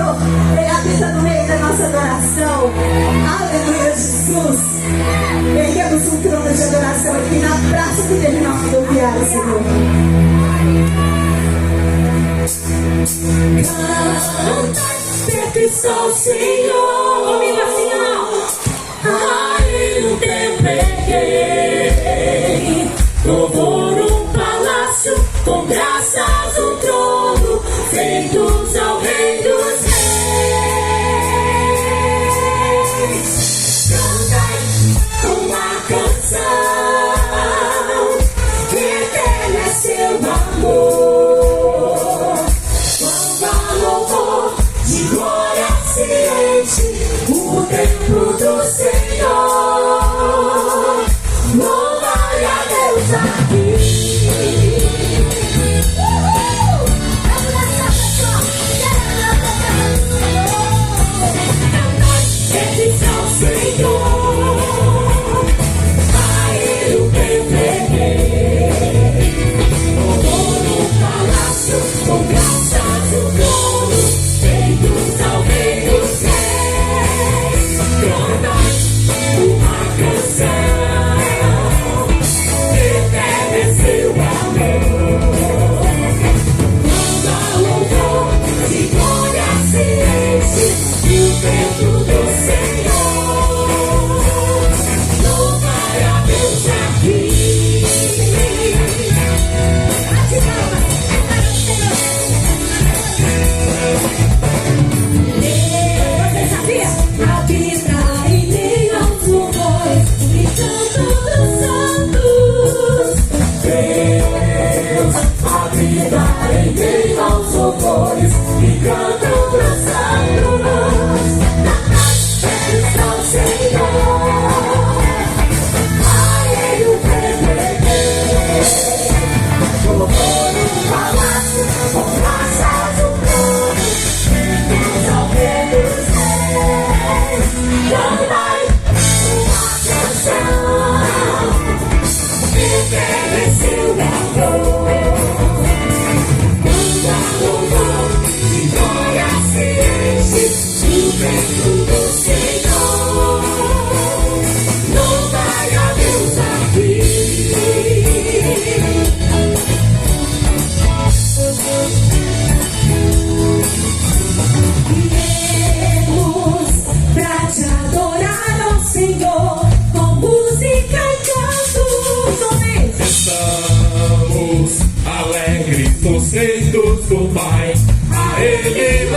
Senhor, Ele habita no meio da nossa adoração. Aleluia, Jesus. Erguemos um trono de adoração aqui na praça do terminal rodoviário, Senhor. Pertença ao Senhor. Comigo assim, ó. Aí no templo erguei louvor um palácio, com graças um trono, feitos ao Rei dos Reis. Cantai uma canção, eterno é seu amor. Quando louvor de glória se enche o templo do Senhor. Louvai a Deus aqui. Pertence ao Senhor, a Ele o templo erguei. Louvor no palácio, com graças o trono, feitos ao Rei dos Reis. Cantai uma canção, eterno é seu amor. Quando a louvor de glória se enche o templo do Senhor, louvai a Deus aqui. Você sabia? Habita em meio aos louvores e canto dos santos. Deus habita em meio aos louvores e canto dos santos. Pertence ao Senhor, a Ele o templo erguei. Louvor no palácio, com graças o trono, feitos ao Rei dos Reis. Cantai uma canção, eterno é seu amor. Quando a louvor de glória se enche o templo do Senhor, louvai a Deus aqui. Viemos pra te adorar, ó Senhor, com música e canto. Somente. Estamos alegres nos feitos do Pai, a Ele